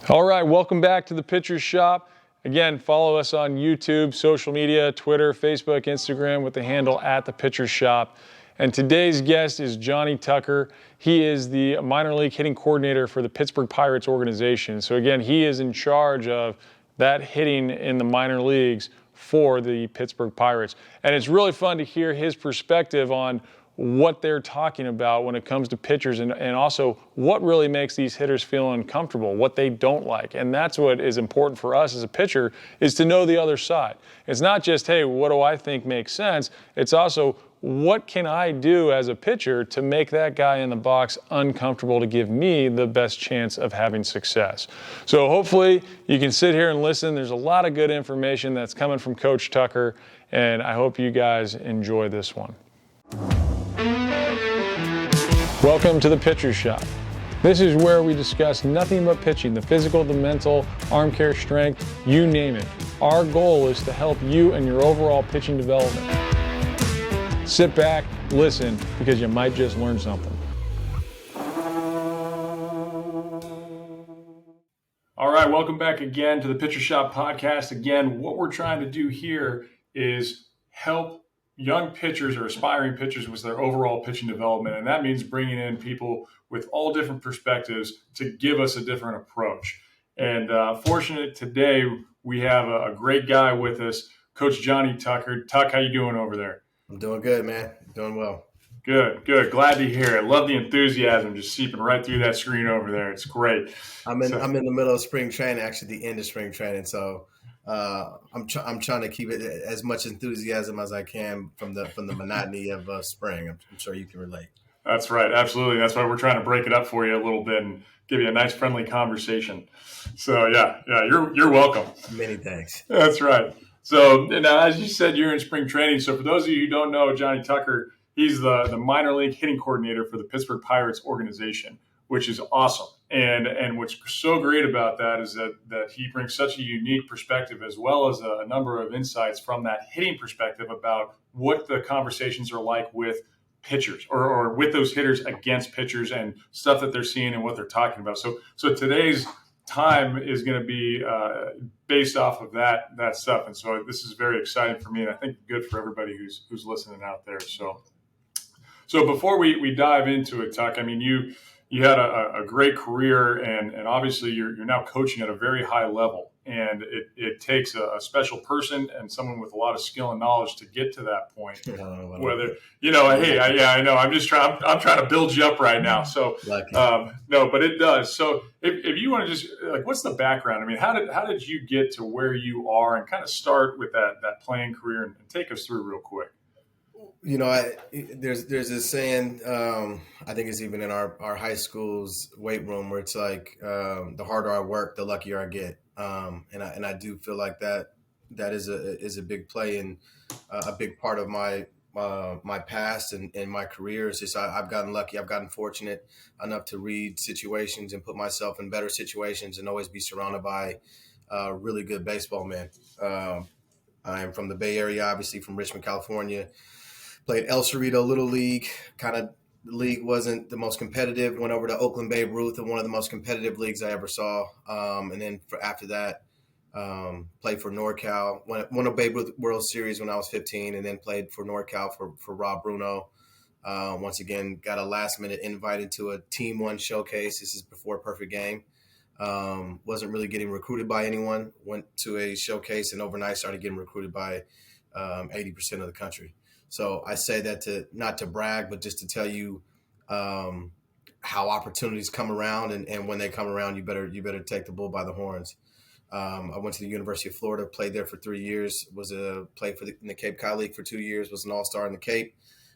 All right, welcome back to the Pitcher's Shop. Again, follow us on YouTube, social media, Twitter, Facebook, Instagram with the handle @thepitchershop. And today's guest is Jonny Tucker. He is the minor league hitting coordinator for the Pittsburgh Pirates organization. So again, he is in charge of that hitting in the minor leagues for the Pittsburgh Pirates. And it's really fun to hear his perspective on what they're talking about when it comes to pitchers and also what really makes these hitters feel uncomfortable, what they don't like. And that's what is important for us as a pitcher, is to know the other side. It's not just, hey, what do I think makes sense? It's also, what can I do as a pitcher to make that guy in the box uncomfortable to give me the best chance of having success? So hopefully you can sit here and listen. There's a lot of good information that's coming from Coach Tucker, and I hope you guys enjoy this one. Welcome to the Pitcher's Shop. This is where we discuss nothing but pitching, the physical, the mental, arm care, strength, you name it. Our goal is to help you in your overall pitching development. Sit back, listen, because you might just learn something. All right, welcome back again to the Pitcher's Shop podcast. Again, what we're trying to do here is help young pitchers or aspiring pitchers with their overall pitching development. And that means bringing in people with all different perspectives to give us a different approach. And fortunate today, we have a great guy with us, Coach Jonny Tucker. Tuck, how you doing over there? I'm doing good, man. Doing well. Good. Glad to hear it. Love the enthusiasm just seeping right through that screen over there. It's great. I'm in the middle of spring training, actually the end of spring training. So I'm trying to keep it as much enthusiasm as I can from the monotony of spring. I'm sure you can relate. That's right. Absolutely. That's why we're trying to break it up for you a little bit and give you a nice, friendly conversation. So yeah, you're welcome. Many thanks. That's right. So now, as you said, you're in spring training. So for those of you who don't know, Jonny Tucker, he's the minor league hitting coordinator for the Pittsburgh Pirates organization, which is awesome. And what's so great about that is that he brings such a unique perspective, as well as a number of insights from that hitting perspective about what the conversations are like with pitchers or with those hitters against pitchers and stuff that they're seeing and what they're talking about. So today's time is going to be based off of that stuff. And so this is very exciting for me, and I think good for everybody who's listening out there. So before we dive into it, Tuck, I mean, you had a great career, and obviously you're now coaching at a very high level, and it takes a special person and someone with a lot of skill and knowledge to get to that point. I know. I'm trying to build you up right now. So no, but it does. So if you want to just what's the background? I mean, how did you get to where you are, and kind of start with that playing career and take us through real quick? You know, there's this saying, I think it's even in our high school's weight room, where it's like, the harder I work, the luckier I get. And I do feel like that is a big play and a big part of my past and my career. It's just I've gotten lucky. I've gotten fortunate enough to read situations and put myself in better situations and always be surrounded by really good baseball men. I am from the Bay Area, obviously from Richmond, California. Played El Cerrito Little League. Kind of the league wasn't the most competitive. Went over to Oakland Babe Ruth, and one of the most competitive leagues I ever saw. And then after that, played for NorCal. Won a Babe Ruth World Series when I was 15, and then played for NorCal for Rob Bruno. Once again, got a last-minute invite into a Team One showcase. This is before Perfect Game. Wasn't really getting recruited by anyone. Went to a showcase, and overnight started getting recruited by 80% of the country. So I say that not to brag, but just to tell you how opportunities come around, and when they come around, you better take the bull by the horns. I went to the University of Florida, played there for 3 years, played in the Cape Cod League for 2 years, was an all-star in the Cape,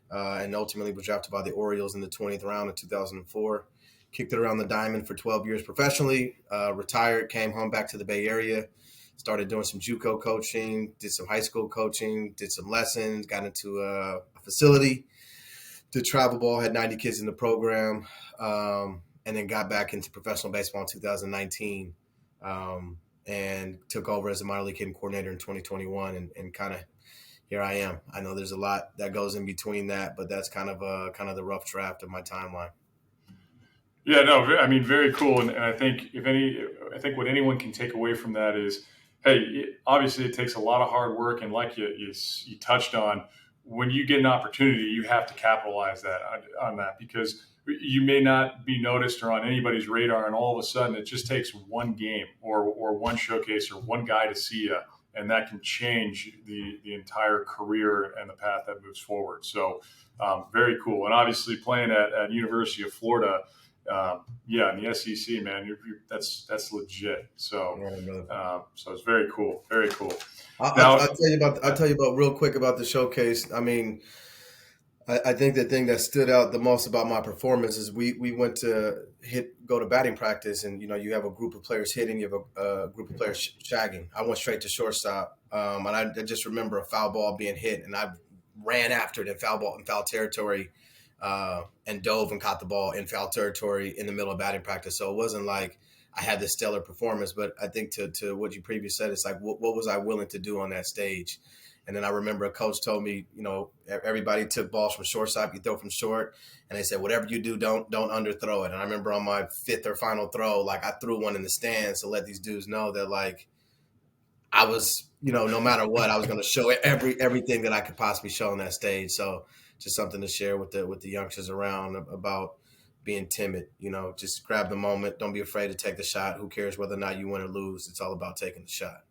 and ultimately was drafted by the Orioles in the 20th round in 2004. Kicked it around the diamond for 12 years professionally, retired, came home back to the Bay Area. Started doing some JUCO coaching, did some high school coaching, did some lessons, got into a facility, did travel ball, had 90 kids in the program, and then got back into professional baseball in 2019, and took over as a minor league hitting coordinator in 2021, and kind of here I am. I know there's a lot that goes in between that, but that's kind of the rough draft of my timeline. Yeah, no, I mean, very cool. And I think I think what anyone can take away from that is, hey, obviously it takes a lot of hard work. And like you touched on, when you get an opportunity, you have to capitalize on that, because you may not be noticed or on anybody's radar. And all of a sudden it just takes one game or one showcase or one guy to see you. And that can change the entire career and the path that moves forward. So very cool. And obviously playing at University of Florida, yeah, in the SEC, man, that's legit. So, so it's very cool, very cool. I'll tell you about real quick about the showcase. I mean, I think the thing that stood out the most about my performance is we went to go to batting practice, and you have a group of players hitting, you have a group of players shagging. I went straight to shortstop, and I just remember a foul ball being hit, and I ran after it in foul territory. And dove and caught the ball in foul territory in the middle of batting practice. So it wasn't like I had this stellar performance, but I think to what you previously said, it's like, what was I willing to do on that stage? And then I remember a coach told me, everybody took balls from shortstop, you throw from short. And they said, whatever you do, don't underthrow it. And I remember on my fifth or final throw, like I threw one in the stands to let these dudes know that, like, I was, no matter what, I was going to show everything that I could possibly show on that stage. So just something to share with the youngsters around about being timid. Just grab the moment. Don't be afraid to take the shot. Who cares whether or not you win or lose? It's all about taking the shot.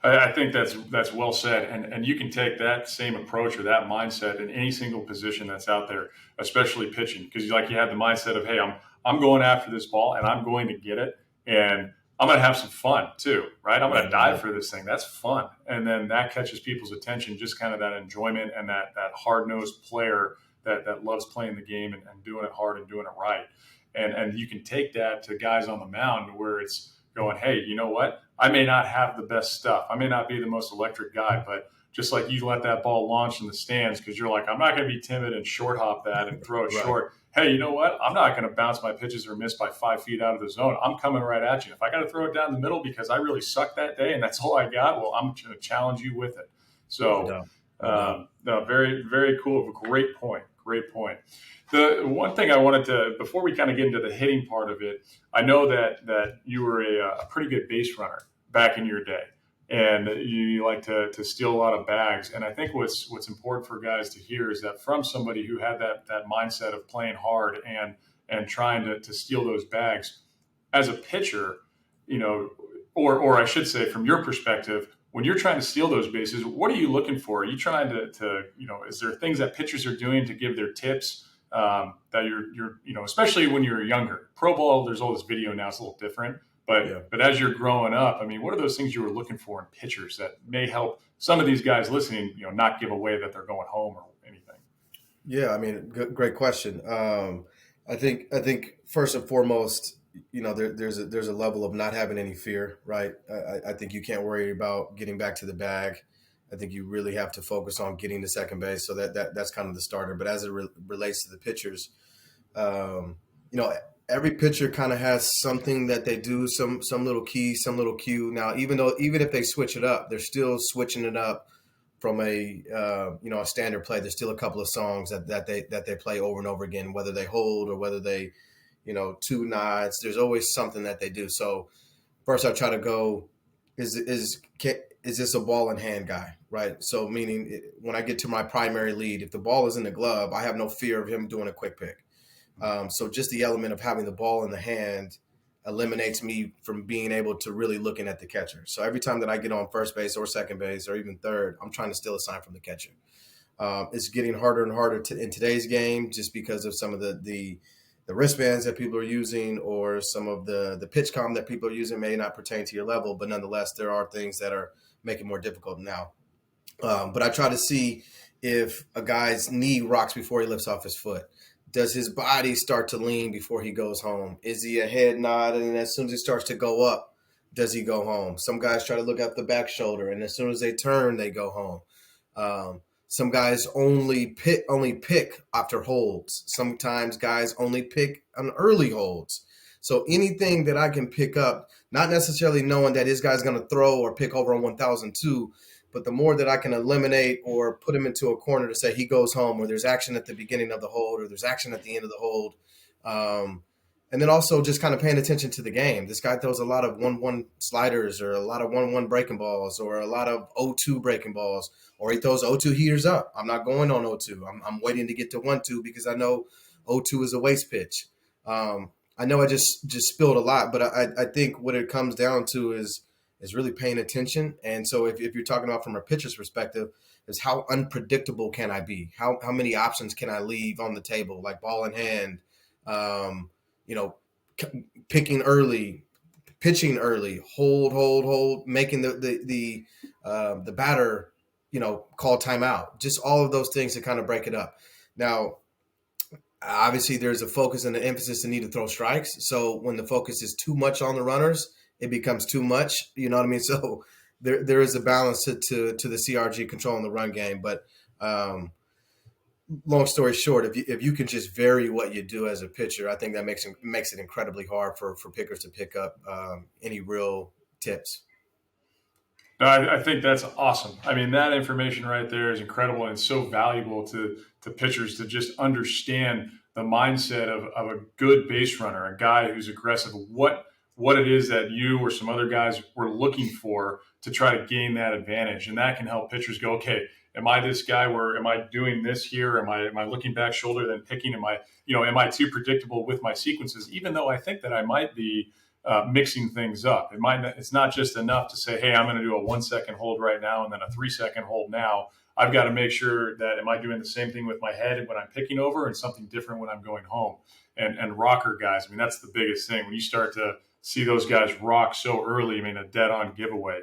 I think that's well said, and you can take that same approach or that mindset in any single position that's out there, especially pitching, because you have the mindset of, hey, I'm going after this ball and I'm going to get it, and I'm going to have some fun too, right? I'm going to dive for this thing. That's fun. And then that catches people's attention, just kind of that enjoyment and that hard-nosed player that loves playing the game and doing it hard and doing it right. And you can take that to guys on the mound where it's going, hey, you know what? I may not have the best stuff. I may not be the most electric guy, but just like you let that ball launch in the stands because you're like, I'm not going to be timid and short hop that and throw it short. Hey, you know what? I'm not going to bounce my pitches or miss by 5 feet out of the zone. I'm coming right at you. If I got to throw it down the middle because I really sucked that day and that's all I got, well, I'm going to challenge you with it. So, no, very, very cool. Great point. Great point. The one thing I wanted to, before we kind of get into the hitting part of it, I know that you were a pretty good base runner back in your day. And you like to steal a lot of bags. And I think what's important for guys to hear is that from somebody who had that mindset of playing hard and trying to steal those bags, as a pitcher, or I should say from your perspective, when you're trying to steal those bases, what are you looking for? Are you trying to is there things that pitchers are doing to give their tips that you're especially when you're younger? Pro ball, there's all this video now, it's a little different. But as you're growing up, I mean, what are those things you were looking for in pitchers that may help some of these guys listening, not give away that they're going home or anything? Yeah, I mean, great question. I think first and foremost, there's a level of not having any fear, right? I think you can't worry about getting back to the bag. I think you really have to focus on getting to second base. So that's kind of the starter. But as it relates to the pitchers, every pitcher kind of has something that they do, some little key, some little cue. Now, even if they switch it up, they're still switching it up from a standard play. There's still a couple of songs that they play over and over again, whether they hold or whether they, two nods. There's always something that they do. So first, I try to go, is this a ball in hand guy, right? So meaning when I get to my primary lead, if the ball is in the glove, I have no fear of him doing a quick pick. So just the element of having the ball in the hand eliminates me from being able to really looking at the catcher. So every time that I get on first base or second base or even third, I'm trying to steal a sign from the catcher. It's getting harder and harder in today's game just because of some of the wristbands that people are using or some of the pitch comm that people are using may not pertain to your level, but nonetheless, there are things that are making it more difficult now. But I try to see if a guy's knee rocks before he lifts off his foot. Does his body start to lean before he goes home? Is he a head nod? And as soon as he starts to go up, does he go home? Some guys try to look at the back shoulder, and as soon as they turn, they go home. Some guys only pick after holds. Sometimes guys only pick on early holds. So anything that I can pick up, not necessarily knowing that this guy's going to throw or pick over on 1002, but the more that I can eliminate or put him into a corner to say he goes home, or there's action at the beginning of the hold, or there's action at the end of the hold, And then also just kind of paying attention to the game. This guy throws a lot of 1-1 sliders or a lot of 1-1 breaking balls or a lot of 0-2 breaking balls, or he throws 0-2 heaters up. I'm not going on 0-2. I'm waiting to get to 1-2 because I know 0-2 is a waste pitch. I know I just spilled a lot, but I think what it comes down to is really paying attention. And so if you're talking about from a pitcher's perspective, is how unpredictable can I be? How many options can I leave on the table, like ball in hand, you know, picking early, pitching early, hold, making the batter, you know, call timeout. Just all of those things to kind of break it up. Now, obviously, there's a focus and an emphasis to need to throw strikes. So when the focus is too much on the runners, it becomes too much. You know what I mean? So there is a balance to the CRG controlling the run game. But long story short, if you can just vary what you do as a pitcher, I think that makes it incredibly hard for pickers to pick up any real tips. No, I think that's awesome. I mean, that information right there is incredible and so valuable to pitchers to just understand the mindset of a good base runner, a guy who's aggressive, what it is that you or some other guys were looking for to try to gain that advantage. And that can help pitchers go, okay, am I this guy where am I doing this here? Am I looking back shoulder then picking? Am I too predictable with my sequences? Even though I think that I might be mixing things up. It's not just enough to say, hey, I'm going to do a 1 second hold right now and then a 3 second hold now. I've got to make sure that am I doing the same thing with my head when I'm picking over and something different when I'm going home. And rocker guys, I mean, that's the biggest thing. When you start to see those guys rock so early, I mean, a dead on giveaway.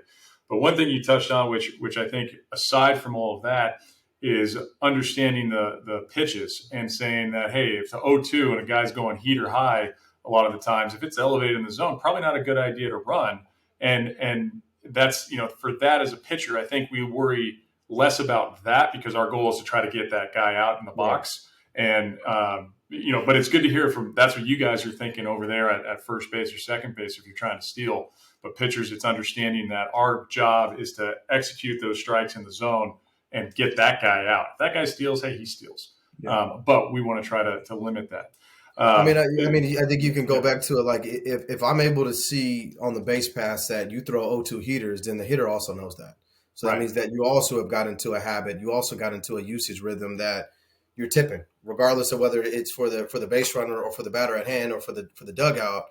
But one thing you touched on, which I think aside from all of that, is understanding the pitches and saying that, hey, if it's an 0-2 and a guy's going heater high, a lot of the times, if it's elevated in the zone, probably not a good idea to run. And that's, for that as a pitcher, I think we worry less about that because our goal is to try to get that guy out in the box. And, but it's good to hear that's what you guys are thinking over there at first base or second base if you're trying to steal. But pitchers, it's understanding that our job is to execute those strikes in the zone and get that guy out. If that guy steals, hey, he steals. Yeah. But we want to try to limit that. I think you can go back to it. Like if I'm able to see on the base pass that you throw 0-2 heaters, then the hitter also knows that. So that means that you also have got into a habit. You also got into a usage rhythm that you're tipping, regardless of whether it's for the base runner or for the batter at hand or for the dugout.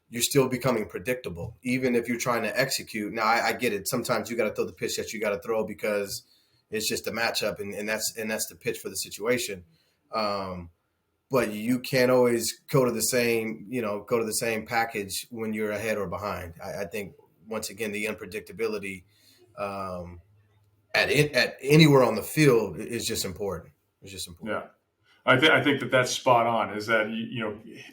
You're still becoming predictable, even if you're trying to execute. Now I get it. Sometimes you got to throw the pitch that you got to throw because it's just a matchup, and that's the pitch for the situation. But you can't always go to the same package when you're ahead or behind. I think once again the unpredictability at anywhere on the field is just important. It's just important. Yeah, I think that's spot on. Is that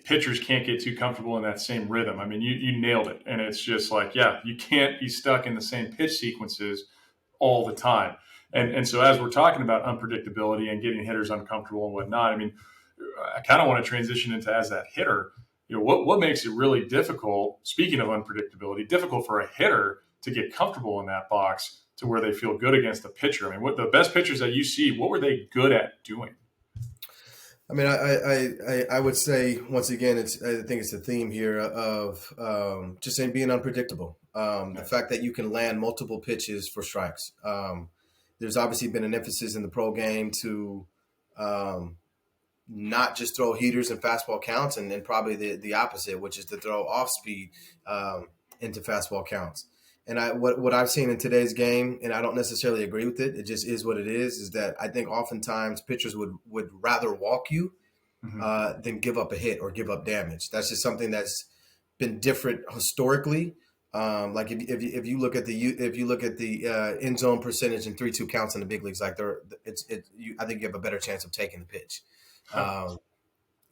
pitchers can't get too comfortable in that same rhythm. I mean, you nailed it, and it's just like you can't be stuck in the same pitch sequences all the time. And so as we're talking about unpredictability and getting hitters uncomfortable and whatnot, I mean, I kind of want to transition into as that hitter, what makes it really difficult, speaking of unpredictability, difficult for a hitter to get comfortable in that box to where they feel good against a pitcher. I mean, what the best pitchers that you see, what were they good at doing? I mean, I would say once again, I think it's a theme here of just saying being unpredictable. The fact that you can land multiple pitches for strikes. There's obviously been an emphasis in the pro game to not just throw heaters and fastball counts, and then probably the opposite, which is to throw off speed into fastball counts. And what I've seen in today's game, and I don't necessarily agree with it, it just is what it is that I think oftentimes pitchers would rather walk you than give up a hit or give up damage. That's just something that's been different historically. Like if you look at the end zone percentage and 3-2 counts in the big leagues, like I think you have a better chance of taking the pitch.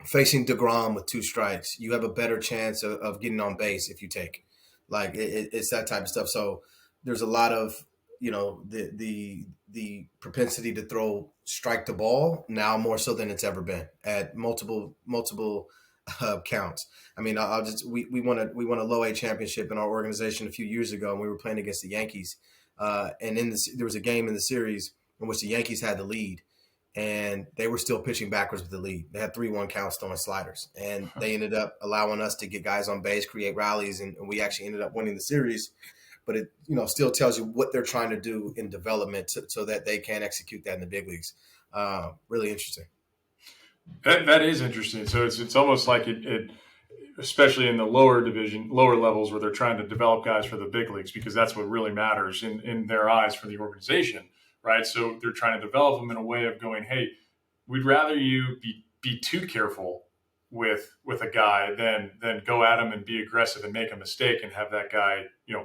Facing DeGrom with 2 strikes, you have a better chance of getting on base if you take. Like it's that type of stuff. So there's a lot of the propensity to strike the ball now more so than it's ever been at multiple counts. I mean, we won a low A championship in our organization a few years ago, and we were playing against the Yankees. And there was a game in the series in which the Yankees had the lead, and they were still pitching backwards with the lead. They had 3-1 counts throwing sliders, and they ended up allowing us to get guys on base, create rallies, and we actually ended up winning the series. But it, still tells you what they're trying to do in development so that they can execute that in the big leagues. Really interesting. That is interesting. So it's almost like it, especially in the lower levels where they're trying to develop guys for the big leagues, because that's what really matters in their eyes for the organization, right? So they're trying to develop them in a way of going, hey, we'd rather you be too careful with a guy than go at him and be aggressive and make a mistake and have that guy,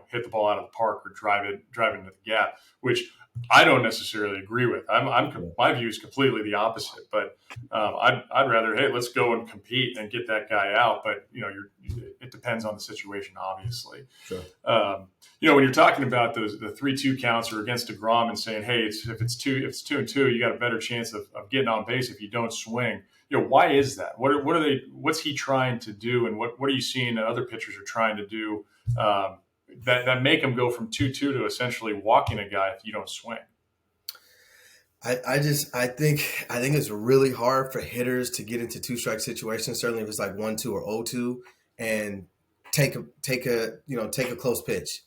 hit the ball out of the park or drive into the gap, which I don't necessarily agree with. My view is completely the opposite, but I'd rather, hey, let's go and compete and get that guy out. But it depends on the situation, obviously. Sure. When you're talking about the 3-2 counts or against DeGrom and saying, hey, if it's 2-2, you got a better chance of getting on base if you don't swing. Why is that? What's he trying to do, and what are you seeing that other pitchers are trying to do that make him go from 2-2 to essentially walking a guy if you don't swing? I think it's really hard for hitters to get into 2-strike situations. Certainly if it's like 1-2 or 0-2, and take a close pitch,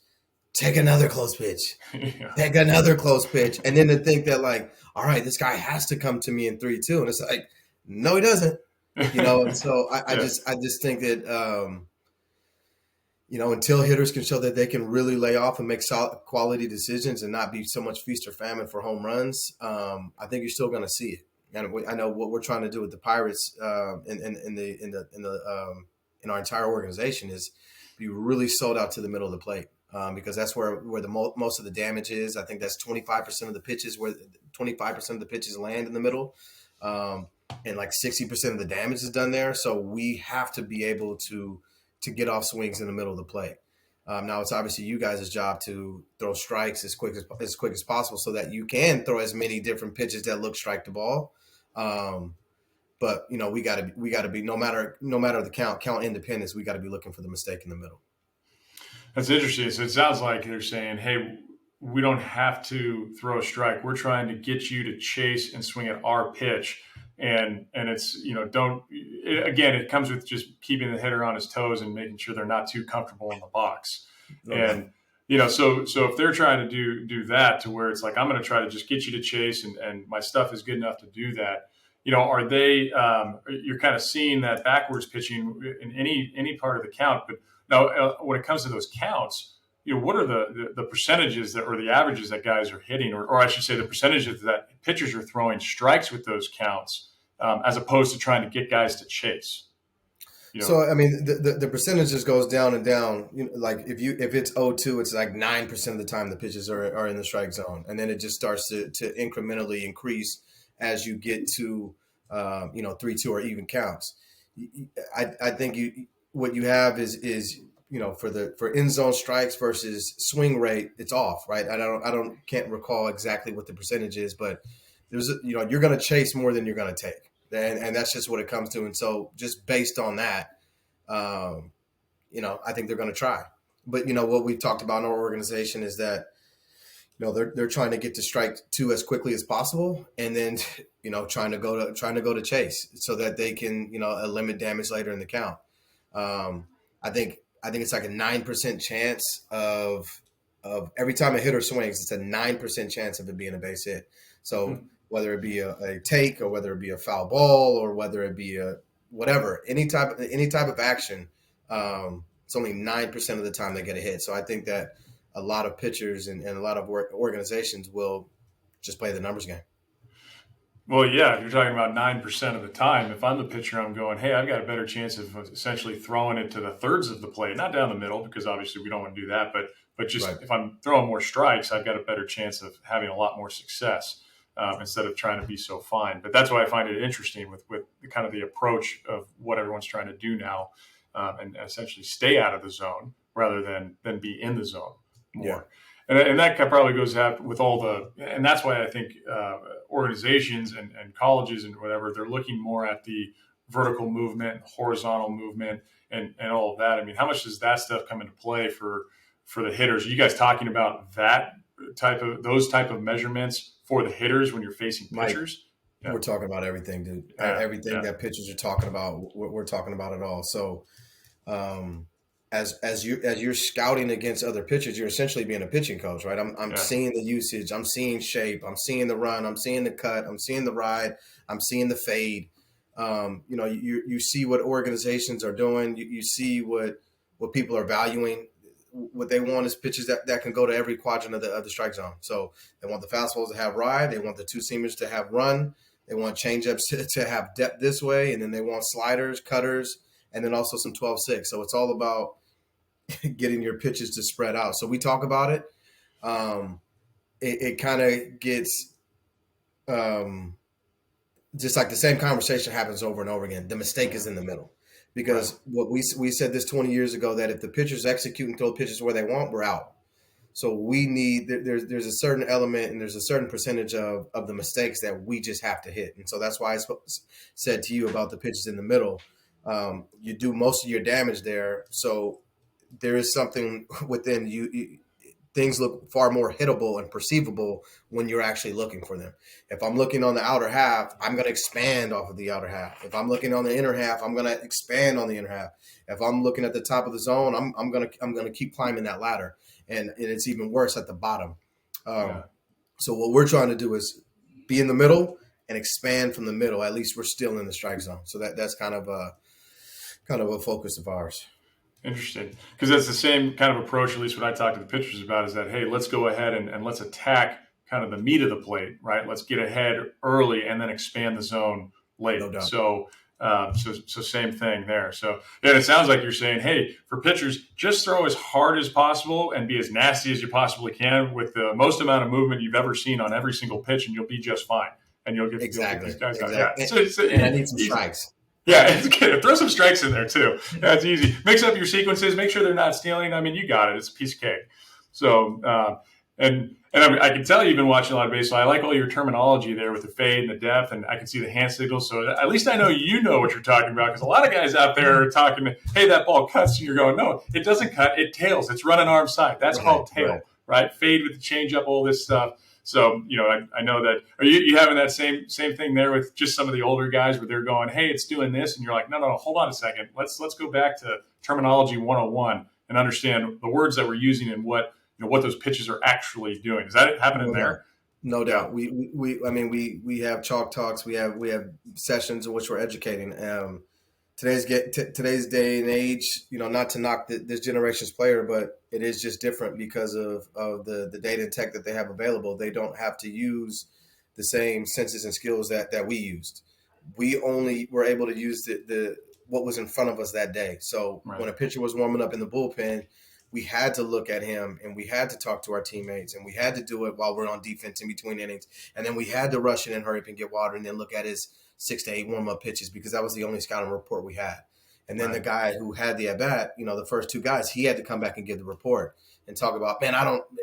take another close pitch, take another close pitch, and then to think that like, all right, this guy has to come to me in 3-2, and it's like, no, he doesn't. And so I just think that until hitters can show that they can really lay off and make solid quality decisions and not be so much feast or famine for home runs, I think you're still going to see it. And I know what we're trying to do with the Pirates in our entire organization is be really sold out to the middle of the plate, because that's where the most of the damage is. I think that's 25% of the pitches where 25% of the pitches land in the middle. And like 60% of the damage is done there. So we have to be able to get off swings in the middle of the plate. Now it's obviously you guys' job to throw strikes as quick as possible so that you can throw as many different pitches that look strike the ball. But we gotta be no matter the count independence, we gotta be looking for the mistake in the middle. That's interesting. So it sounds like they're saying, hey, we don't have to throw a strike. We're trying to get you to chase and swing at our pitch. And it's, it comes with just keeping the hitter on his toes and making sure they're not too comfortable in the box. Okay. And, so if they're trying to do that to where it's like, I'm going to try to just get you to chase and my stuff is good enough to do that, are they, you're kind of seeing that backwards pitching in any part of the count. But now when it comes to those counts, what are the percentages or the averages that guys are hitting, or I should say the percentages that pitchers are throwing strikes with those counts, as opposed to trying to get guys to chase? So, I mean, the percentages goes down and down. Like if it's 0-2, it's like 9% of the time the pitches are in the strike zone. And then it just starts to incrementally increase as you get to, 3-2 or even counts. I think what you have is for end zone strikes versus swing rate, it's off, right? I can't recall exactly what the percentage is, but there's you're going to chase more than you're going to take, and that's just what it comes to. And so just based on that, I think they're going to try. But what we've talked about in our organization is that they're trying to get to strike 2 as quickly as possible, and then trying to go to chase so that they can limit damage later in the count. I think it's like a 9% chance of every time a hitter swings, it's a 9% chance of it being a base hit. So whether it be a take or whether it be a foul ball or whether it be a whatever, any type of action, it's only 9% of the time they get a hit. So I think that a lot of pitchers and a lot of organizations will just play the numbers game. Well, yeah, if you're talking about 9% of the time, if I'm the pitcher, I'm going, hey, I've got a better chance of essentially throwing it to the thirds of the plate, not down the middle, because obviously we don't want to do that, but just right. If I'm throwing more strikes, I've got a better chance of having a lot more success instead of trying to be so fine. But that's why I find it interesting with kind of the approach of what everyone's trying to do now, and essentially stay out of the zone rather than be in the zone more. Yeah. And that probably goes out with and that's why I think organizations and colleges and whatever, they're looking more at the vertical movement, horizontal movement, and all of that. I mean, how much does that stuff come into play for the hitters? Are you guys talking about those type of measurements for the hitters when you're facing pitchers? Yeah. We're talking about everything, dude. Yeah. Everything Yeah. that pitchers are talking about, we're talking about it all. So, um, as you're scouting against other pitchers, you're essentially being a pitching coach, right? I'm Yeah. seeing the usage, I'm seeing shape, I'm seeing the run, I'm seeing the cut, I'm seeing the ride, I'm seeing the fade. You see what organizations are doing. You see what people are valuing. What they want is pitches that can go to every quadrant of the strike zone. So they want the fastballs to have ride. They want the two seamers to have run. They want changeups to have depth this way, and then they want sliders, cutters, and then also some 12-6. So it's all about getting your pitches to spread out. So we talk about it. It kind of gets just like the same conversation happens over and over again. The mistake is in the middle. Because what we said this 20 years ago, that if the pitchers execute and throw pitches where they want, we're out. So we need there's a certain element and there's a certain percentage of the mistakes that we just have to hit. And so that's why I said to you about the pitches in the middle. You do most of your damage there. So there is something within you. Things look far more hittable and perceivable when you're actually looking for them. If I'm looking on the outer half, I'm going to expand off of the outer half. If I'm looking on the inner half, I'm going to expand on the inner half. If I'm looking at the top of the zone, I'm going to keep climbing that ladder, and it's even worse at the bottom. So what we're trying to do is be in the middle and expand from the middle. At least we're still in the strike zone. So that's kind of a focus of ours. Interesting. Because that's the same kind of approach, at least what I talk to the pitchers about, is that, hey, let's go ahead and let's attack kind of the meat of the plate, right? Let's get ahead early and then expand the zone late. No doubt. So same thing there. So, yeah, it sounds like you're saying, hey, for pitchers, just throw as hard as possible and be as nasty as you possibly can with the most amount of movement you've ever seen on every single pitch, and you'll be just fine. And you'll get these guys out. Yeah. And I need some strikes. Yeah, it's good. Throw some strikes in there too. Yeah, it's easy. Mix up your sequences. Make sure they're not stealing. I mean, you got it. It's a piece of cake. So, and I can tell you've been watching a lot of baseball. I like all your terminology there with the fade and the depth, and I can see the hand signals. So at least I know you know what you're talking about, because a lot of guys out there are talking, hey, that ball cuts, and you're going, no, it doesn't cut. It tails. It's running arm side. That's called tail, right? Fade with the changeup, all this stuff. So, I know that. Are you having that same thing there with just some of the older guys where they're going, hey, it's doing this, and you're like, no, hold on a second. Let's go back to terminology 101 and understand the words that we're using and what those pitches are actually doing. Is that happening there? No doubt. We have chalk talks. We have sessions in which we're educating. Today's day and age, not to knock this generation's player, but it is just different because of the data and tech that they have available. They don't have to use the same senses and skills that we used. We only were able to use the what was in front of us that day. So when a pitcher was warming up in the bullpen, we had to look at him and we had to talk to our teammates, and we had to do it while we're on defense in between innings. And then we had to rush in and hurry up and get water and then look at his 6 to 8 warm-up pitches, because that was the only scouting report we had. And then the guy who had the at-bat, the first two guys, he had to come back and give the report and talk about,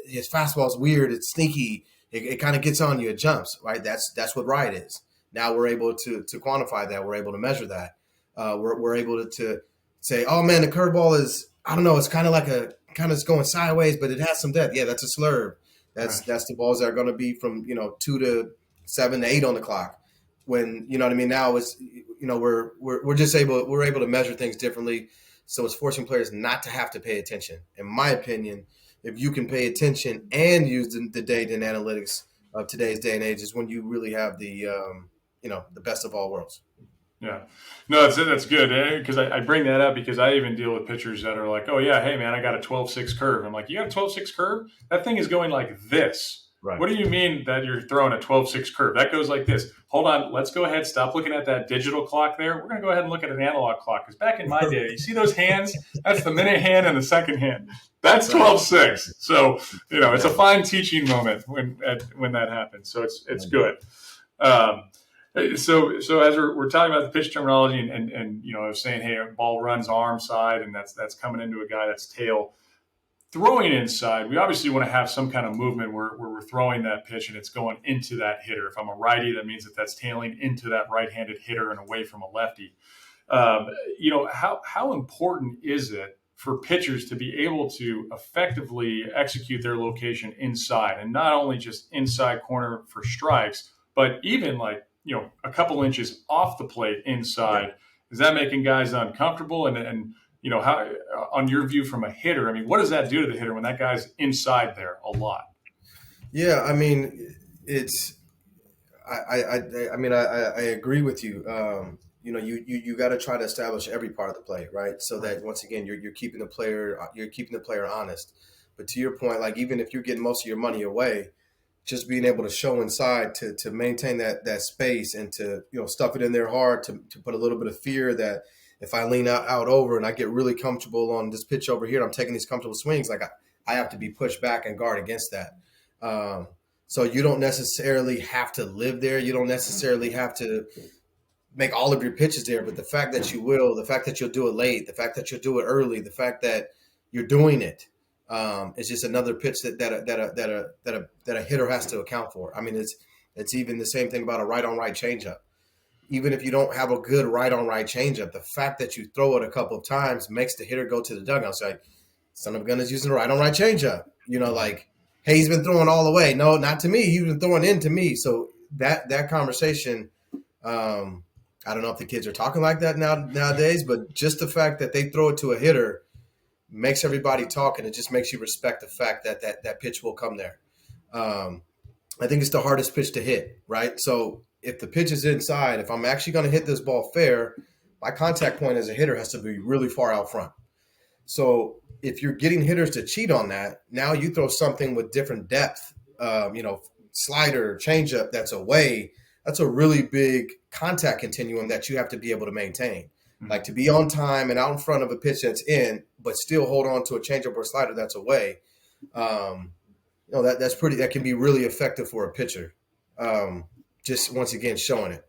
his fastball's weird, it's sneaky, it kind of gets on you, it jumps, right? That's what ride is. Now we're able to quantify that. We're able to measure that. We're able to say, oh, man, the curveball is, I don't know, it's kind of going sideways, but it has some depth. Yeah, that's a slurve. That's the balls that are going to be from 2 to 7 to 8 on the clock. When now is we're just able to measure things differently, so it's forcing players not to have to pay attention. In my opinion, if you can pay attention and use the data and analytics of today's day and age, is when you really have the best of all worlds. Yeah, no, that's good, because I bring that up because I even deal with pitchers that are like, oh yeah, hey man, I got a 12-6 curve. I'm like, you got a 12-6 curve? That thing is going like this. Right. What do you mean that you're throwing a 12-6 curve? That goes like this. Hold on. Let's go ahead. Stop looking at that digital clock there. We're going to go ahead and look at an analog clock. Because back in my day, you see those hands? That's the minute hand and the second hand. That's 12-6. So, it's a fine teaching moment when that happens. So it's good. So as we're talking about the pitch terminology and I was saying, hey, a ball runs arm side, and that's coming into a guy that's tail. Throwing inside, we obviously want to have some kind of movement where we're throwing that pitch and it's going into that hitter. If I'm a righty, that means that's tailing into that right-handed hitter and away from a lefty. How important is it for pitchers to be able to effectively execute their location inside, and not only just inside corner for strikes, but even like a couple inches off the plate inside. Yeah. Is that making guys uncomfortable? And how, on your view from a hitter, I mean, what does that do to the hitter when that guy's inside there a lot? Yeah, I mean, it's I mean, I agree with you. You got to try to establish every part of the play, right? So that once again, you're keeping the player honest. But to your point, like even if you're getting most of your money away, just being able to show inside to maintain that space and to stuff it in there hard to put a little bit of fear that if I lean out over and I get really comfortable on this pitch over here, I'm taking these comfortable swings. Like I have to be pushed back and guard against that. So you don't necessarily have to live there. You don't necessarily have to make all of your pitches there. But the fact that you will, the fact that you'll do it late, the fact that you'll do it early, the fact that you're doing it, is just another pitch that a hitter has to account for. I mean, it's even the same thing about a right-on-right changeup. Even if you don't have a good right-on-right changeup, the fact that you throw it a couple of times makes the hitter go to the dugout. It's like, son of a gun is using a right-on-right changeup. Like, hey, he's been throwing all the way. No, not to me. He's been throwing into me. So that conversation, I don't know if the kids are talking like that nowadays, but just the fact that they throw it to a hitter makes everybody talk, and it just makes you respect the fact that pitch will come there. I think it's the hardest pitch to hit, right? So if the pitch is inside, if I'm actually going to hit this ball fair, my contact point as a hitter has to be really far out front. So if you're getting hitters to cheat on that, now you throw something with different depth, slider, changeup that's away. That's a really big contact continuum that you have to be able to maintain. Mm-hmm. Like to be on time and out in front of a pitch that's in, but still hold on to a changeup or slider that's away. That can be really effective for a pitcher. Just once again, showing it.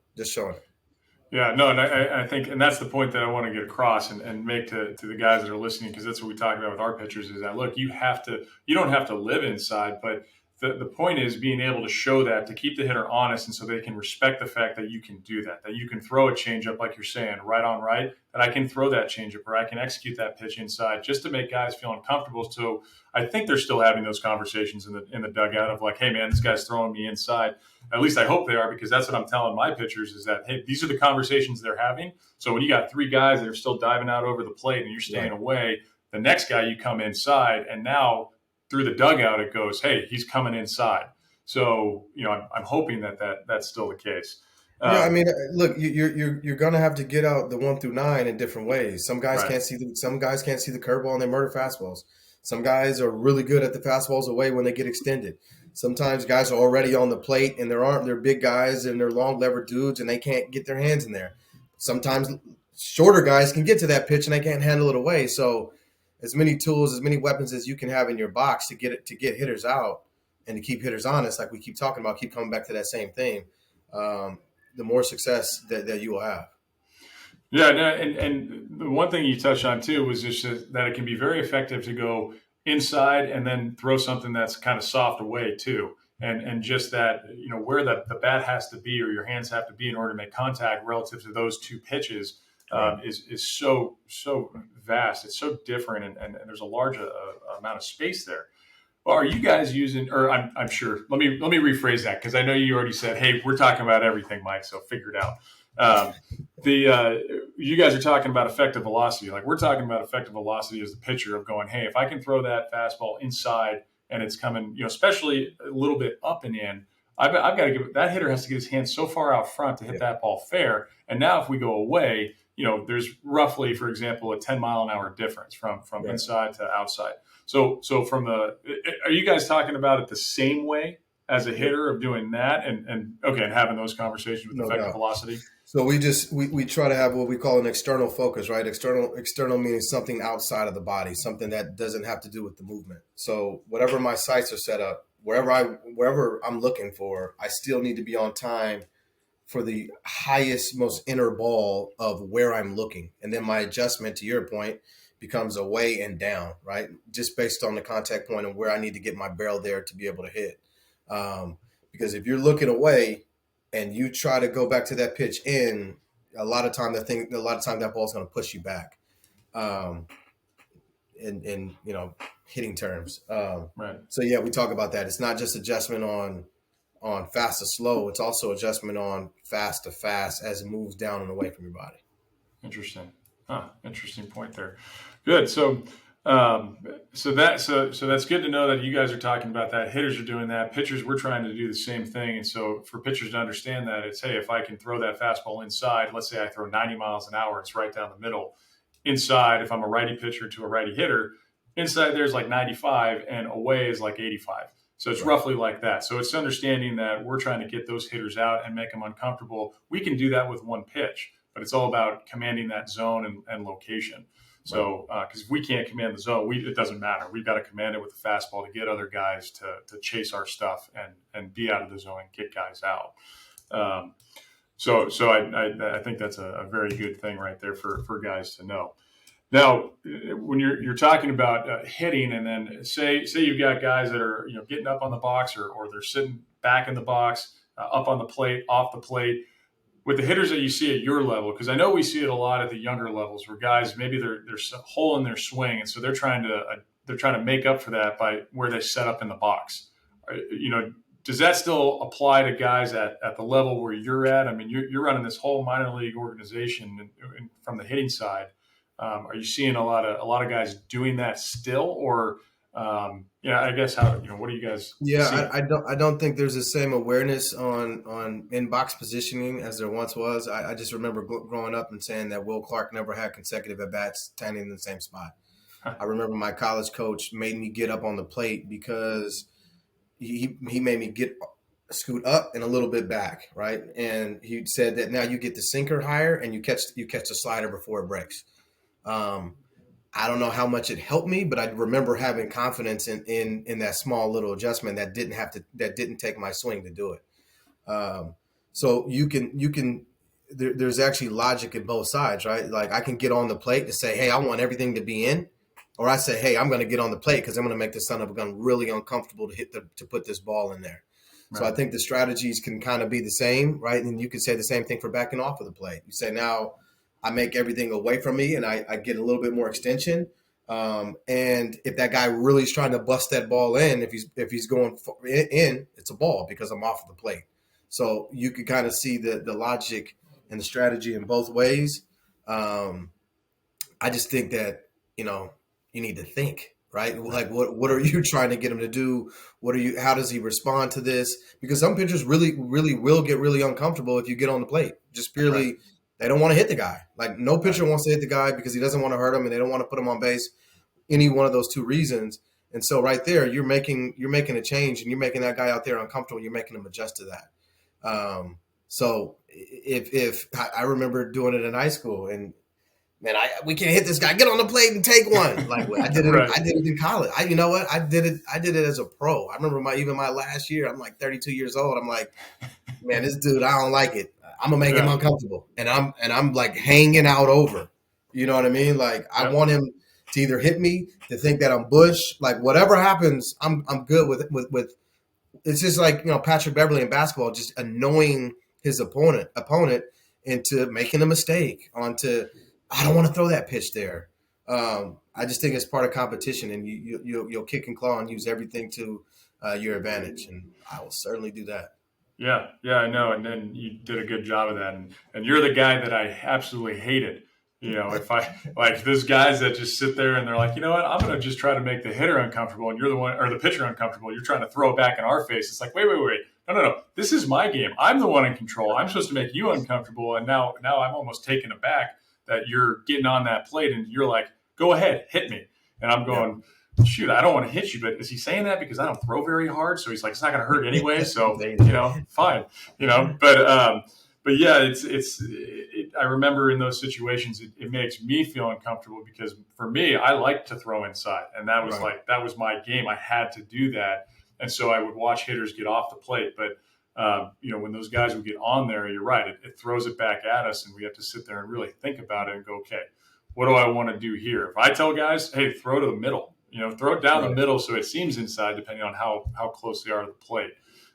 Yeah, no, and I think, and that's the point that I want to get across and make to the guys that are listening, because that's what we talk about with our pitchers is that, look, you don't have to live inside, but the point is being able to show that, to keep the hitter honest, and so they can respect the fact that you can do that you can throw a changeup, like you're saying, right on right, that I can throw that changeup or I can execute that pitch inside, just to make guys feel uncomfortable. So I think they're still having those conversations in the dugout of like, hey man, this guy's throwing me inside. At least I hope they are, because that's what I'm telling my pitchers is that, hey, these are the conversations they're having. So when you got three guys that are still diving out over the plate and you're staying away, the next guy you come inside, and now through the dugout it goes, hey, he's coming inside. So I'm hoping that's still the case. Yeah, I mean, look, you're gonna have to get out the 1 through 9 in different ways. Some guys can't see the curveball and they murder fastballs. Some guys are really good at the fastballs away when they get extended. Sometimes guys are already on the plate and they're big guys and they're long lever dudes and they can't get their hands in there. Sometimes shorter guys can get to that pitch and they can't handle it away. So as many tools, as many weapons as you can have in your box to get hitters out and to keep hitters honest, like we keep talking about, keep coming back to that same thing, the more success that you will have. Yeah, and the one thing you touched on too was just that it can be very effective to go inside and then throw something that's kind of soft away too. And just that, where the bat has to be or your hands have to be in order to make contact relative to those two pitches is so vast. It's so different, and there's a large amount of space there. Well, are you guys using, or I'm sure, let me rephrase that, because I know you already said, hey, we're talking about everything, Mike, so figure it out. You guys are talking about effective velocity. Like we're talking about effective velocity as the pitcher of going, hey, if I can throw that fastball inside and it's coming, especially a little bit up and in, I've got to that hitter has to get his hands so far out front to hit that ball fair. And now if we go away, there's roughly, for example, a 10-mile-an-hour difference from inside to outside. So are you guys talking about it the same way as a hitter of doing that and having those conversations with effective velocity? So we try to have what we call an external focus, right? External meaning something outside of the body, something that doesn't have to do with the movement. So whatever my sights are set up, wherever I'm looking for, I still need to be on time for the highest, most inner ball of where I'm looking. And then my adjustment, to your point, becomes away and down, right? Just based on the contact point and where I need to get my barrel there to be able to hit. Because if you're looking away and you try to go back to that pitch in, a lot of time that ball's going to push you back. In hitting terms. Right. So yeah, we talk about that. It's not just adjustment on on fast to slow. It's also adjustment on fast to fast as it moves down and away from your body. Interesting. Interesting point there. Good. So that's good to know that you guys are talking about that. Hitters are doing that. Pitchers, we're trying to do the same thing. And so for pitchers to understand that, it's, hey, if I can throw that fastball inside, let's say I throw 90 miles an hour, it's right down the middle. Inside, if I'm a righty pitcher to a righty hitter, inside there's like 95 and away is like 85. So it's roughly like that. So it's understanding that we're trying to get those hitters out and make them uncomfortable. We can do that with one pitch, but it's all about commanding that zone and location. So, because if we can't command the zone, it doesn't matter. We've got to command it with the fastball to get other guys to chase our stuff and be out of the zone and get guys out. So I think that's a very good thing right there for guys to know. Now, when you're talking about hitting, and then say you've got guys that are getting up on the box or they're sitting back in the box, up on the plate, off the plate. With the hitters that you see at your level, because I know we see it a lot at the younger levels, where guys maybe there's a hole in their swing, and so they're trying to make up for that by where they set up in the box. Does that still apply to guys at the level where you're at? I mean, you're running this whole minor league organization and from the hitting side. Are you seeing a lot of guys doing that still, or I guess what do you guys? Yeah, I don't think there's the same awareness on in box positioning as there once was. I just remember growing up and saying that Will Clark never had consecutive at bats standing in the same spot. I remember my college coach made me get up on the plate because he made me scoot up and a little bit back, right? And he said that now you get the sinker higher and you catch the slider before it breaks. I don't know how much it helped me, but I remember having confidence in that small little adjustment that didn't take my swing to do it. So there's actually logic in both sides, right? Like I can get on the plate to say, hey, I want everything to be in, or I say, hey, I'm going to get on the plate because I'm going to make the son of a gun really uncomfortable to put this ball in there. Right. So I think the strategies can kind of be the same, right? And you could say the same thing for backing off of the plate. You say now, I make everything away from me and I get a little bit more extension. And if that guy really is trying to bust that ball in, if he's going in, it's a ball because I'm off of the plate. So you can kind of see the logic and the strategy in both ways. I just think that, you need to think, right? Like what are you trying to get him to do? How does he respond to this? Because some pitchers really, really will get really uncomfortable if you get on the plate, just purely. Right. They don't want to hit the guy. Like no pitcher wants to hit the guy because he doesn't want to hurt him and they don't want to put him on base. Any one of those two reasons. And so right there, you're making a change and you're making that guy out there uncomfortable. You're making him adjust to that. So if I remember doing it in high school and man, we can't hit this guy. Get on the plate and take one. Like I did it. Right. I did it in college. You know what? I did it as a pro. I remember my last year. I'm like 32 years old. I'm like, man, this dude, I don't like it. I'm gonna make him uncomfortable, and I'm like hanging out over. You know what I mean? Like I want him to either hit me, to think that I'm Bush. Like whatever happens, I'm good with. It's just like Patrick Beverly in basketball, just annoying his opponent into making a mistake. I don't want to throw that pitch there. I just think it's part of competition, and you'll kick and claw and use everything to your advantage, and I will certainly do that. Yeah, I know. And then you did a good job of that. And you're the guy that I absolutely hated. If I like those guys that just sit there and they're like, you know what, I'm going to just try to make the hitter uncomfortable and you're the one, or the pitcher uncomfortable. You're trying to throw it back in our face. It's like, wait. No. This is my game. I'm the one in control. I'm supposed to make you uncomfortable. And now I'm almost taken aback that you're getting on that plate and you're like, go ahead, hit me. And I'm going, shoot, I don't want to hit you, but is he saying that because I don't throw very hard? So he's like, it's not going to hurt anyway. So, fine, but yeah, I remember in those situations, it makes me feel uncomfortable because for me, I like to throw inside. And that was that was my game. I had to do that. And so I would watch hitters get off the plate. But, when those guys would get on there, you're right. It throws it back at us and we have to sit there and really think about it and go, okay, what do I want to do here? If I tell guys, hey, throw to the middle, throw it down the middle so it seems inside, depending on how close they are to the plate.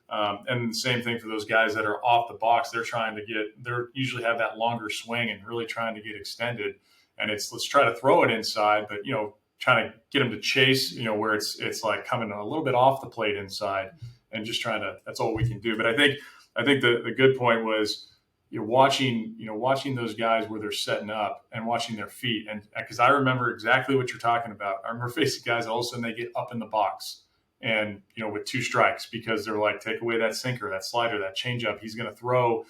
And the same thing for those guys that are off the box. They're usually have that longer swing and really trying to get extended. And let's try to throw it inside, but, trying to get them to chase, where it's like coming a little bit off the plate inside. and just trying to. That's all we can do. But I think the good point was watching those guys where they're setting up and watching their feet, and because I remember exactly what you're talking about. I remember facing guys all of a sudden they get up in the box and with 2 strikes because they're like, take away that sinker, that slider, that changeup. He's going to throw,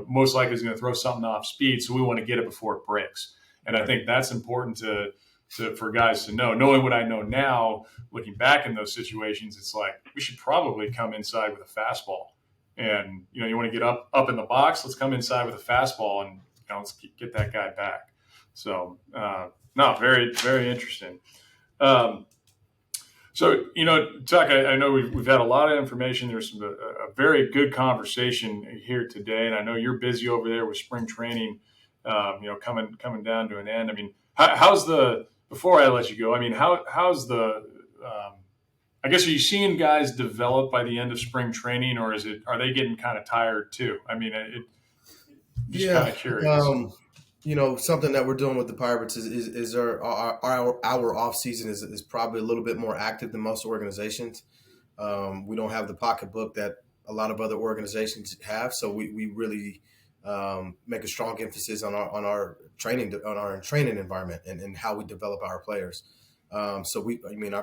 most likely he's going to throw something off speed, so we want to get it before it breaks. And I think that's important for guys to know. Knowing what I know now, looking back in those situations, it's like we should probably come inside with a fastball. And you want to get up in the box. Let's come inside with a fastball and let's get that guy back. So no, very, very interesting. So Tuck, I know we've had a lot of information. There's a very good conversation here today, and I know you're busy over there with spring training. Coming down to an end. I mean, how's the? Before I let you go, I mean, how's the? I guess, are you seeing guys develop by the end of spring training, or are they getting kind of tired too? I mean, just kind of curious. Something that we're doing with the Pirates is our off season is probably a little bit more active than most organizations. We don't have the pocketbook that a lot of other organizations have, so we really make a strong emphasis on our training environment and how we develop our players. Our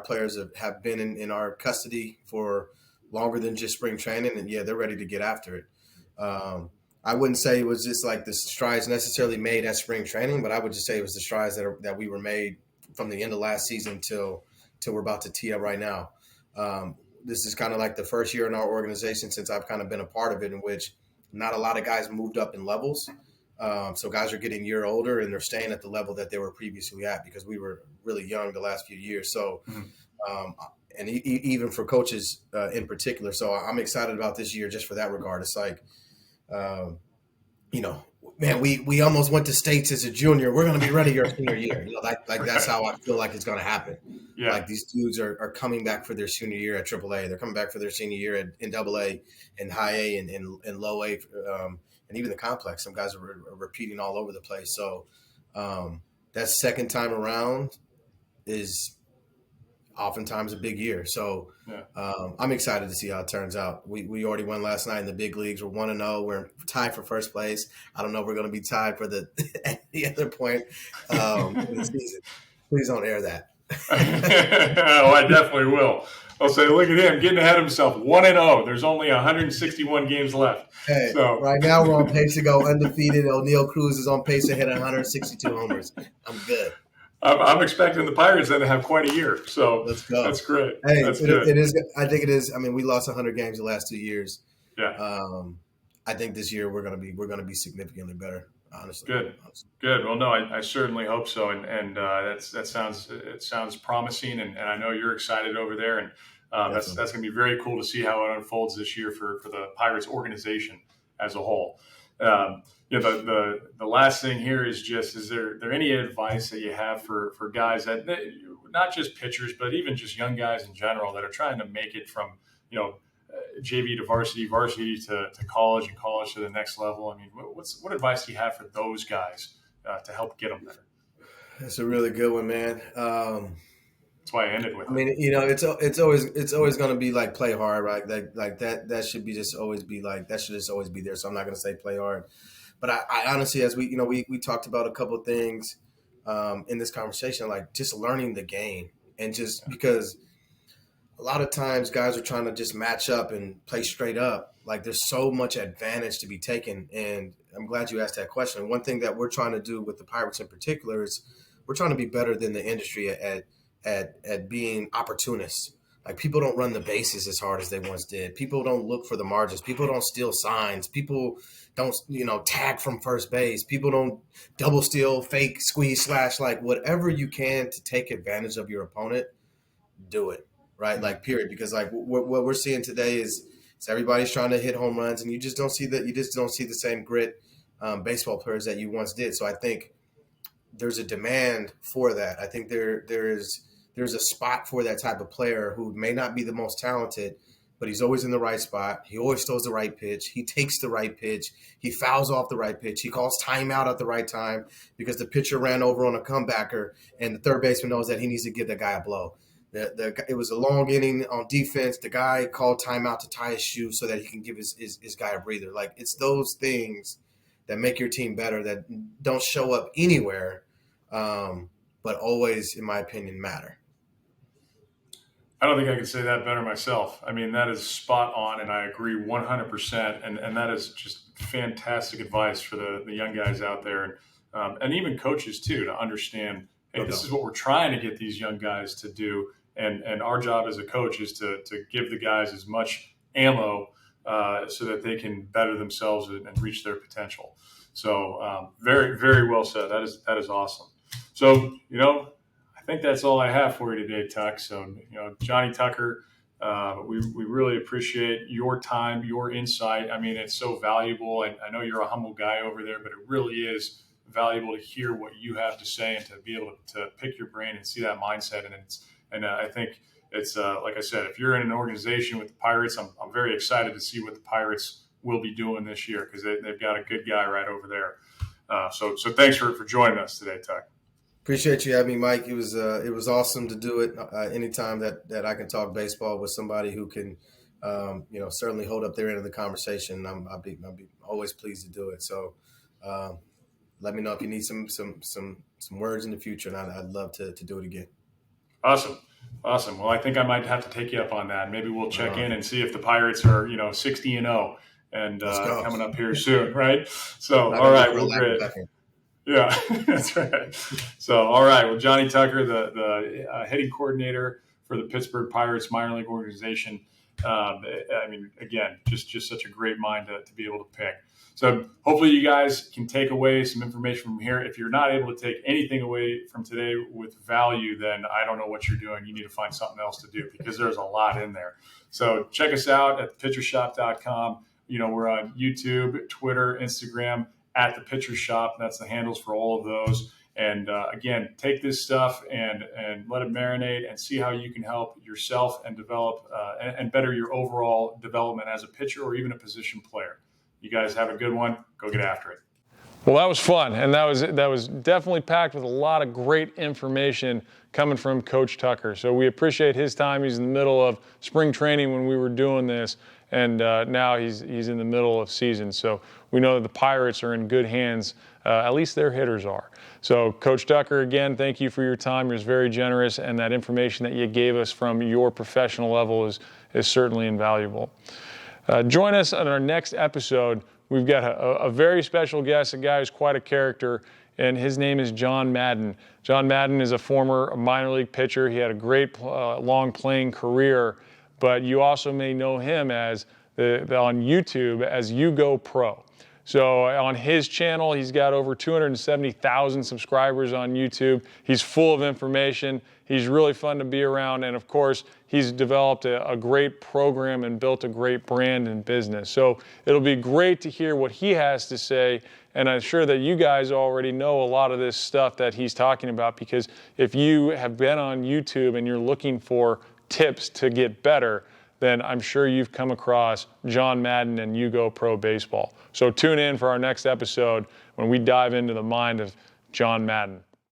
players have been in our custody for longer than just spring training, and they're ready to get after it. I wouldn't say it was just like the strides necessarily made at spring training, but I would just say it was the strides that we were made from the end of last season till we're about to tee up right now. This is kind of like the first year in our organization since I've kind of been a part of it, in which not a lot of guys moved up in levels. So guys are getting a year older and they're staying at the level that they were previously at because we were really young the last few years. So, even for coaches in particular. So I'm excited about this year just for that regard. It's like, man, we almost went to states as a junior. We're going to be ready your senior year. Like that's how I feel like it's going to happen. Yeah. Like these dudes are coming back for their senior year at AAA. They're coming back for their senior year in AA and high A and low A, and even the complex. Some guys are repeating all over the place. So that second time around is oftentimes a big year. So I'm excited to see how it turns out. We already won last night in the big leagues. We're 1-0. We're tied for first place. I don't know if we're going to be tied for the other point in the season. Please don't air that. Oh, I definitely will. I'll say, look at him getting ahead of himself. 1-0. There's only 161 games left. Hey, so right now we're on pace to go undefeated. O'Neal Cruz is on pace to hit 162 homers. I'm good. I'm expecting the Pirates then to have quite a year. So let's go. That's great. Hey, that's good. It is. I think it is. I mean, we lost 100 games the last 2 years. Yeah. I think this year we're gonna be significantly better. Honestly. Good. Well, no, I certainly hope so. And that sounds promising. And I know you're excited over there. And that's going to be very cool to see how it unfolds this year for the Pirates organization as a whole. The last thing here is just, is there any advice that you have for guys that, not just pitchers, but even just young guys in general that are trying to make it from, JV to varsity to college and college to the next level? I mean, what advice do you have for those guys to help get them there? That's a really good one, man. That's why I ended with it. I mean, it's always going to be like play hard, right? Like that should just always be there. So I'm not going to say play hard, but I honestly, as we talked about a couple of things in this conversation, like just learning the game, and just because a lot of times guys are trying to just match up and play straight up. Like there's so much advantage to be taken. And I'm glad you asked that question. One thing that we're trying to do with the Pirates in particular is we're trying to be better than the industry at being opportunists. Like people don't run the bases as hard as they once did. People don't look for the margins. People don't steal signs. People don't, tag from first base. People don't double steal, fake, squeeze, slash, like whatever you can to take advantage of your opponent, do it. Right, like period, because like what we're seeing today is everybody's trying to hit home runs, and you just don't see the same grit baseball players that you once did. So I think there's a demand for that. I think there's a spot for that type of player who may not be the most talented, but he's always in the right spot. He always throws the right pitch. He takes the right pitch. He fouls off the right pitch. He calls timeout at the right time because the pitcher ran over on a comebacker, and the third baseman knows that he needs to give that guy a blow. It was a long inning on defense. The guy called timeout to tie his shoe so that he can give his guy a breather. Like, it's those things that make your team better that don't show up anywhere, but always, in my opinion, matter. I don't think I could say that better myself. I mean, that is spot on, and I agree 100%. And that is just fantastic advice for the young guys out there, and even coaches too, to understand, hey, this is what we're trying to get these young guys to do, and our job as a coach is to give the guys as much ammo so that they can better themselves and reach their potential. So very, very well said. That is awesome. So, I think that's all I have for you today, Tuck. So, Jonny Tucker, we really appreciate your time, your insight. I mean, it's so valuable. I know you're a humble guy over there, but it really is valuable to hear what you have to say and to be able to pick your brain and see that mindset. And I think it's like I said, if you're in an organization with the Pirates, I'm very excited to see what the Pirates will be doing this year, because they've got a good guy right over there. So thanks for joining us today, Tuck. Appreciate you having me, Mike. It was awesome to do it. Anytime that I can talk baseball with somebody who can, certainly hold up their end of the conversation, I'll be always pleased to do it. So, let me know if you need some words in the future, and I'd love to do it again. Awesome. Well, I think I might have to take you up on that. Maybe we'll check in and see if the Pirates are 60-0 and coming up here soon, right? So, all right, well, great. Yeah, that's right. So, all right. Well, Jonny Tucker, the hitting coordinator for the Pittsburgh Pirates minor league organization. I mean, again, just such a great mind to be able to pick. So hopefully you guys can take away some information from here. If you're not able to take anything away from today with value, then I don't know what you're doing. You need to find something else to do, because there's a lot in there. So check us out at thepitchershop.com. We're on YouTube, Twitter, Instagram, at the Pitcher Shop. That's the handles for all of those. And again, take this stuff and let it marinate and see how you can help yourself and develop and better your overall development as a pitcher or even a position player. You guys have a good one. Go get after it. Well, that was fun, and that was definitely packed with a lot of great information coming from Coach Tucker. So we appreciate his time. He's in the middle of spring training when we were doing this, and now he's in the middle of season. So we know that the Pirates are in good hands. At least their hitters are. So Coach Tucker, again, thank you for your time. You're very generous, and that information that you gave us from your professional level is certainly invaluable. Join us on our next episode. We've got a very special guest, a guy who's quite a character, and his name is John Madden. John Madden is a former minor league pitcher. He had a great long playing career, but you also may know him as on YouTube as You Go Pro. So on his channel, he's got over 270,000 subscribers on YouTube. He's full of information. He's really fun to be around. And of course, he's developed a great program and built a great brand and business. So it'll be great to hear what he has to say. And I'm sure that you guys already know a lot of this stuff that he's talking about, because if you have been on YouTube and you're looking for tips to get better, then I'm sure you've come across John Madden and You Go Pro Baseball. So tune in for our next episode when we dive into the mind of John Madden.